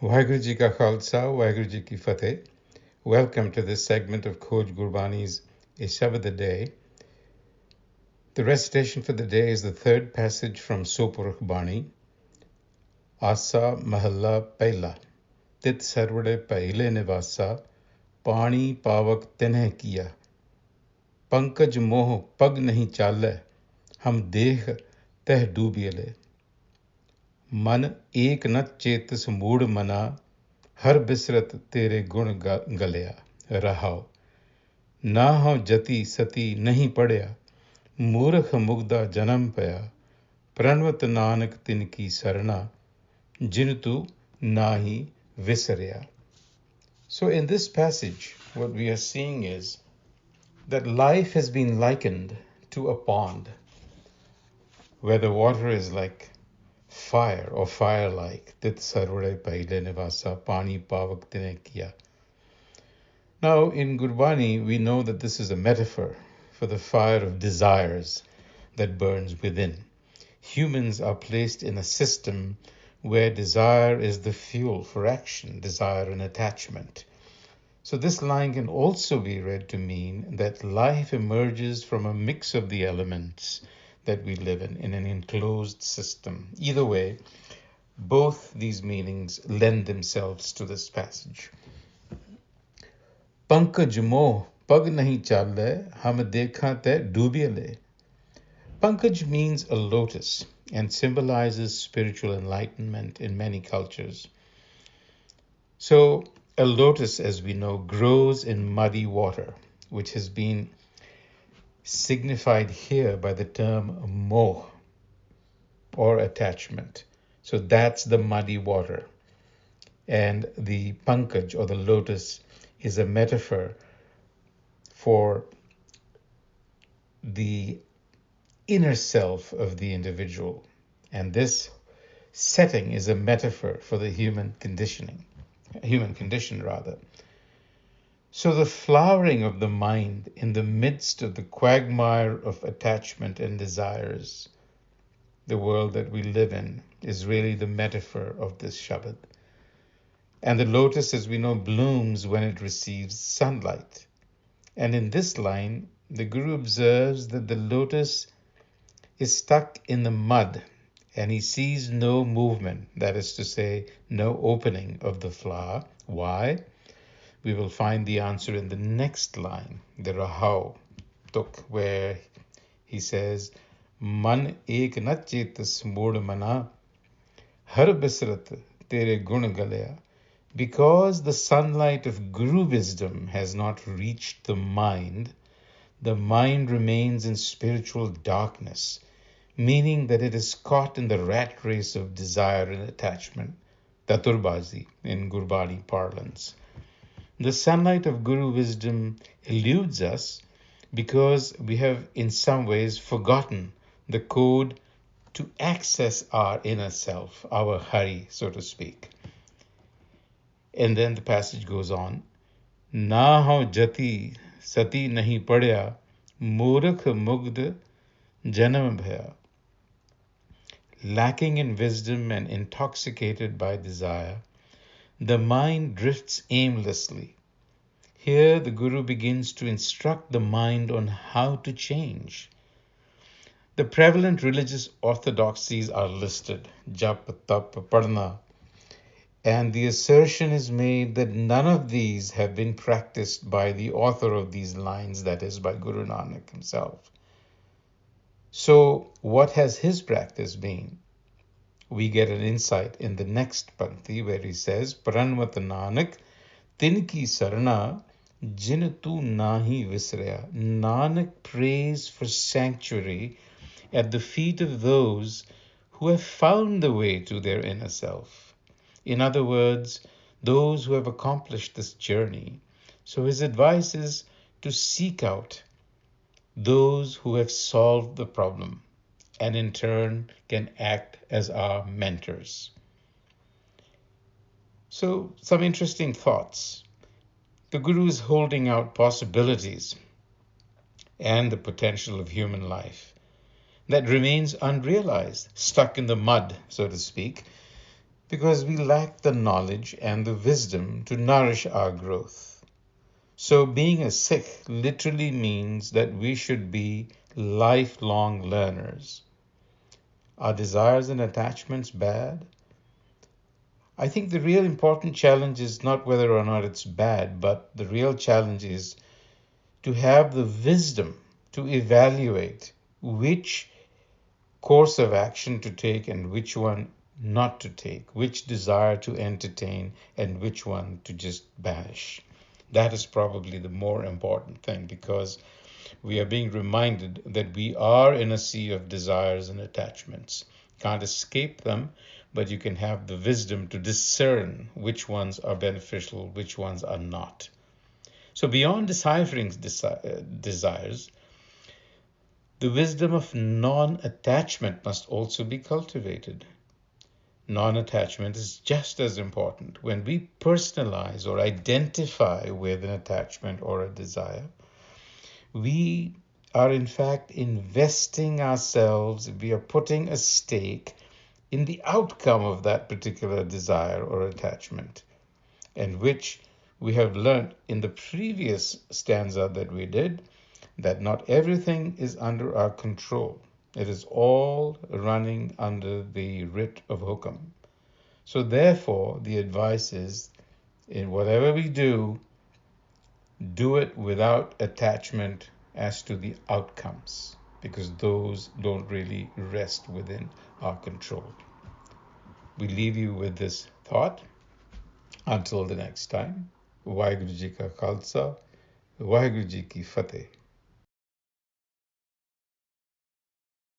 Waheguru Ji Ka Khalsa, Waheguru Ji Ki Fateh. Welcome to this segment of Khoj Gurbani's a-sabad-a-day. The recitation for the day is the third passage from Sopurukh Bani, Asa Mahalla Pehla. Tit Saravararai Bhaile Nivasa, Pani Pavak Tineh Kiya. Pankaj Moh Pag Nahi Chale, Hum Dekh Teh Dubiyale. मन एक न Chetas mood मना हर बिसरत तेरे गुण गलिया रहाओ ना हो जति सती नहीं पढ़िया मूर्ख मुग्धा जन्म पया प्रणवत नानक तिनकी सरना जिन तू नाही विसरिया. So in this passage what we are seeing is that life has been likened to a pond where the water is like fire or fire-like. Tit Saravararai Bhaile Nivasa, Pani Pavak Tineh Kiya. Now, in Gurbani, we know that this is a metaphor for the fire of desires that burns within. Humans are placed in a system where desire is the fuel for action, desire and attachment. So this line can also be read to mean that life emerges from a mix of the elements that we live in an enclosed system. Either way, both these meanings lend themselves to this passage. Pankaj moh pag nahi chale, hum dekha te dubiyale. Pankaj means a lotus and symbolizes spiritual enlightenment in many cultures. So a lotus, as we know, grows in muddy water, which has been signified here by the term moh or attachment. So that's the muddy water. And the pankaj or the lotus is a metaphor for the inner self of the individual. And this setting is a metaphor for the human condition. So the flowering of the mind in the midst of the quagmire of attachment and desires, the world that we live in, is really the metaphor of this Shabad. And the lotus, as we know, blooms when it receives sunlight. And in this line, the Guru observes that the lotus is stuck in the mud and he sees no movement, that is to say, no opening of the flower. Why? We will find the answer in the next line, the Rahau Tuk, where he says, Man ek na chetas mood mana, har bisrat tere gun galaya. Because the sunlight of Guru wisdom has not reached the mind remains in spiritual darkness, meaning that it is caught in the rat race of desire and attachment, Taturbazi in Gurbani parlance. The sunlight of Guru wisdom eludes us because we have in some ways forgotten the code to access our inner self, our Hari, so to speak. And then the passage goes on, Na ho jati sati nahi padya, murkh mugdh janam bhaya. Lacking in wisdom and intoxicated by desire, the mind drifts aimlessly. Here the Guru begins to instruct the mind on how to change. The prevalent religious orthodoxies are listed, jap, tap, padna, and the assertion is made that none of these have been practiced by the author of these lines, that is, by Guru Nanak himself. So what has his practice been? We get an insight in the next pankti where he says, Pranvat Nanak tinki sarana jin tu nahi visraya. Nanak prays for sanctuary at the feet of those who have found the way to their inner self. In other words, those who have accomplished this journey. So his advice is to seek out those who have solved the problem and in turn can act as our mentors. So some interesting thoughts. The Guru is holding out possibilities and the potential of human life that remains unrealized, stuck in the mud, so to speak, because we lack the knowledge and the wisdom to nourish our growth. So being a Sikh literally means that we should be lifelong learners. Are desires and attachments bad? I think the real important challenge is not whether or not it's bad, but the real challenge is to have the wisdom to evaluate which course of action to take and which one not to take, which desire to entertain and which one to just banish. That is probably the more important thing, because we are being reminded that we are in a sea of desires and attachments. Can't escape them, but you can have the wisdom to discern which ones are beneficial, which ones are not. So beyond deciphering desires, the wisdom of non-attachment must also be cultivated. Non-attachment is just as important. When we personalize or identify with an attachment or a desire, we are in fact investing ourselves, we are putting a stake in the outcome of that particular desire or attachment, and which we have learned in the previous stanza that we did, that not everything is under our control. It is all running under the writ of Hukam. So therefore, the advice is, in whatever we do it without attachment as to the outcomes, because those don't really rest within our control. We leave you with this thought. Until the next time, Waheguru Ji Ka Khalsa, Waheguru Ji Ki Fateh.